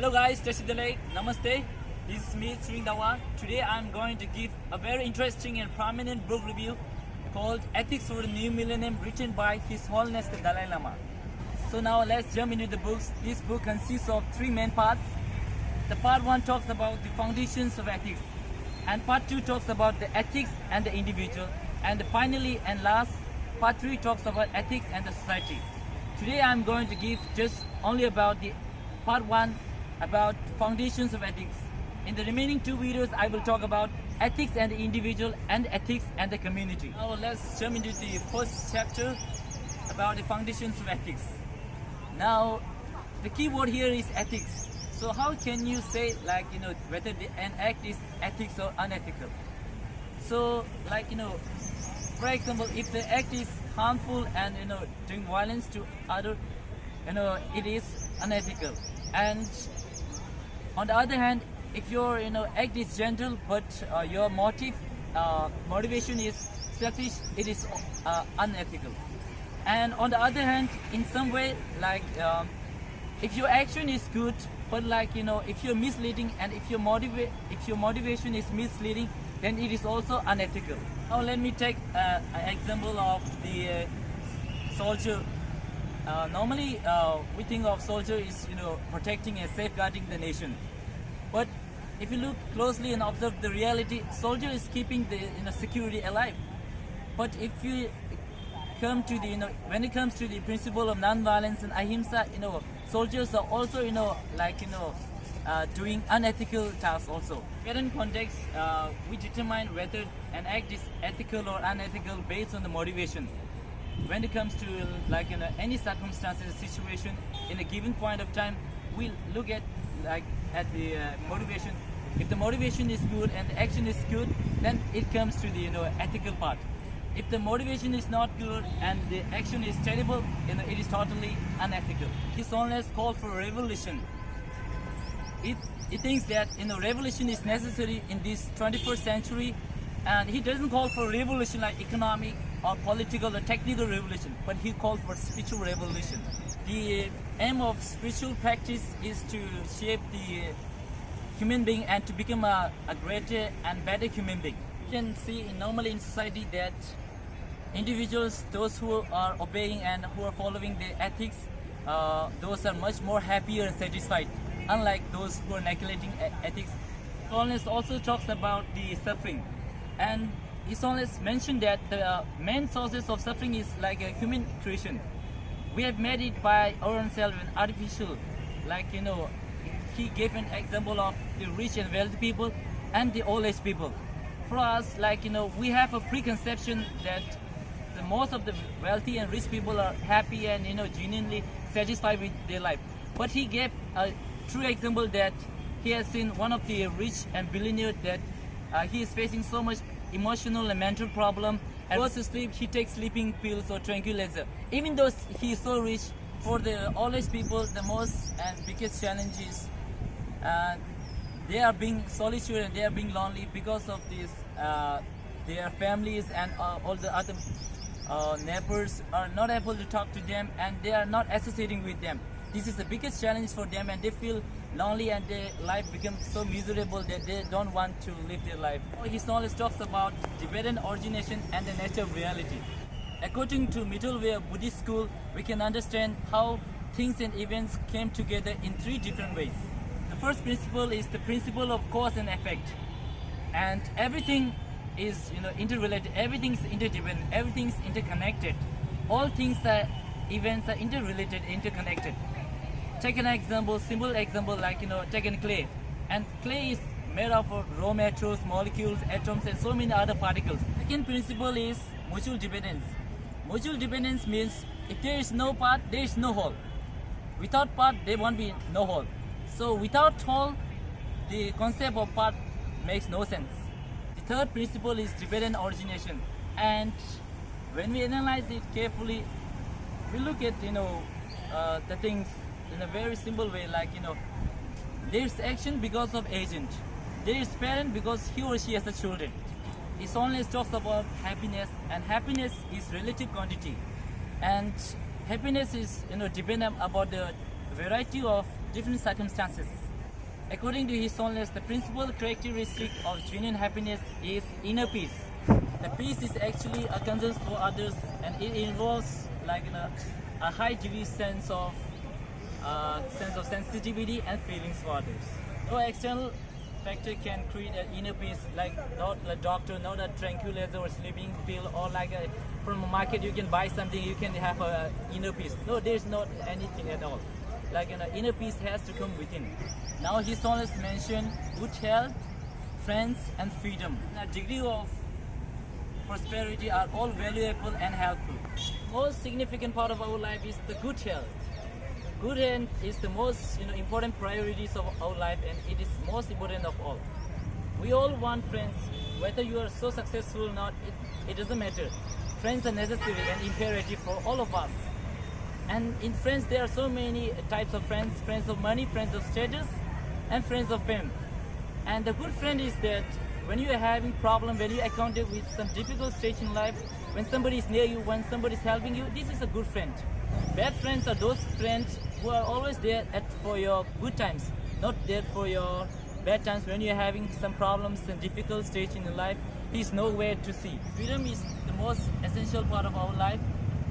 Hello guys, Tashidalai, Namaste. This is me, Srindawa. Today I'm going to give a very interesting and prominent book review called Ethics for the New Millennium, written by His Holiness the Dalai Lama. So now let's jump into the books. This book consists of three main parts. The part 1 talks about the foundations of ethics, and part 2 talks about the ethics and the individual, and finally and last, part 3 talks about ethics and the society. Today I'm going to give just only about the part 1 about foundations of ethics. In the remaining 2 videos I will talk about ethics and the individual and ethics and the community. Now let's jump into the first chapter about the foundations of ethics. Now the key word here is ethics. So how can you say whether an act is ethics or unethical? So for example, if the act is harmful and doing violence to other, it is unethical. And on the other hand, if your act is gentle but your motivation is selfish, it is unethical. And on the other hand, in some way, if your action is good but if you're misleading and if your motivation is misleading, then it is also unethical. Now let me take an example of the soldier. Normally we think of soldier is protecting and safeguarding the nation, but if you look closely and observe the reality, soldier is keeping the security alive. But if you come to the when it comes to the principle of non-violence and ahimsa, soldiers are also doing unethical tasks also. In context, we determine whether an act is ethical or unethical based on the motivation. When it comes to any circumstances, situation in a given point of time, we look at the motivation. If the motivation is good and the action is good, then it comes to the ethical part. If the motivation is not good and the action is terrible, it is totally unethical. His Holiness called for a revolution. He thinks that revolution is necessary in this 21st century, and he doesn't call for revolution like economic or political or technical revolution, but he called for spiritual revolution. The aim of spiritual practice is to shape the human being and to become a greater and better human being. You can see normally in society that individuals, those who are obeying and who are following the ethics, those are much more happier and satisfied, unlike those who are neglecting ethics. Holiness also talks about the suffering, and His Holiness mentioned that the main sources of suffering is like a human creation. We have made it by our own self and artificial. He gave an example of the rich and wealthy people and the old age people. For us, we have a preconception that the most of the wealthy and rich people are happy and genuinely satisfied with their life. But he gave a true example that he has seen one of the rich and billionaire that he is facing so much emotional and mental problem, and goes to sleep, he takes sleeping pills or tranquilizer. Even though he is so rich, for the old age people, the most and biggest challenge is they are being solitude and they are being lonely because of this. Their families and all the other neighbors are not able to talk to them, and they are not associating with them. This is the biggest challenge for them, and they feel lonely and their life becomes so miserable that they don't want to live their life. His knowledge talks about dependent origination and the nature of reality. According to Middle Way of Buddhist school, we can understand how things and events came together in 3 different ways. The first principle is the principle of cause and effect, and everything is interrelated, everything is interdependent, everything is interconnected. All things are events are interrelated, interconnected. Take an example, simple example, take an clay, and clay is made up of raw materials, molecules, atoms, and so many other particles. Second principle is mutual dependence. Mutual dependence means if there is no part, there is no whole. Without part, there won't be no whole. So without whole, the concept of part makes no sense. The third principle is dependent origination, and when we analyze it carefully, we look at the things in a very simple way. There is action because of agent. There is parent because he or she has the children. It only talks about happiness, and happiness is relative quantity, and happiness is dependent about the variety of different circumstances. According to His Holiness, the principal characteristic of genuine happiness is inner peace. The peace is actually a concern for others, and it involves like a high degree sense of sensitivity and feelings for others. No external factor can create an inner peace, like not a doctor, not a tranquilizer or sleeping pill, or like from a market you can buy something, you can have a inner peace. No, there's not anything at all. Like inner peace has to come within. Now His Holiness mentioned good health, friends, and freedom. The degree of prosperity are all valuable and helpful. Most significant part of our life is the good health. Good health is the most important priorities of our life, and it is most important of all. We all want friends. Whether you are so successful or not, it doesn't matter. Friends are necessary and imperative for all of us. And in friends, there are so many types of friends: friends of money, friends of status, and friends of fame. And the good friend is that when you are having problem, when you are encounter with some difficult stage in life, when somebody is near you, when somebody is helping you, this is a good friend. Bad friends are those friends who are always there for your good times, not there for your bad times. When you are having some problems and difficult stage in your life, he is nowhere to see. Freedom is the most essential part of our life,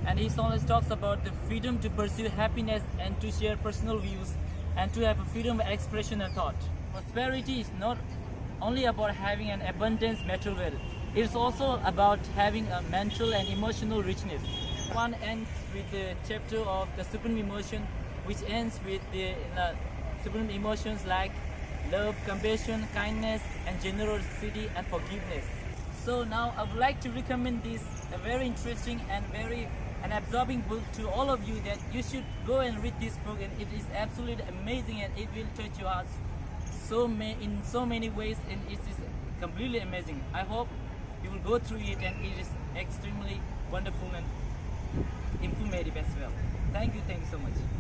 and He always talks about the freedom to pursue happiness and to share personal views and to have a freedom of expression and thought. Prosperity is not only about having an abundance material wealth. It is also about having a mental and emotional richness. One ends with the chapter of the supreme emotion, which ends with the supreme emotions like love, compassion, kindness, and generosity and forgiveness. So now I would like to recommend this a very interesting and very an absorbing book to all of you, that you should go and read this book, and it is absolutely amazing, and it will touch your hearts in so many ways, and it is completely amazing. I hope you will go through it, and it is extremely wonderful and informative as well. Thank you so much.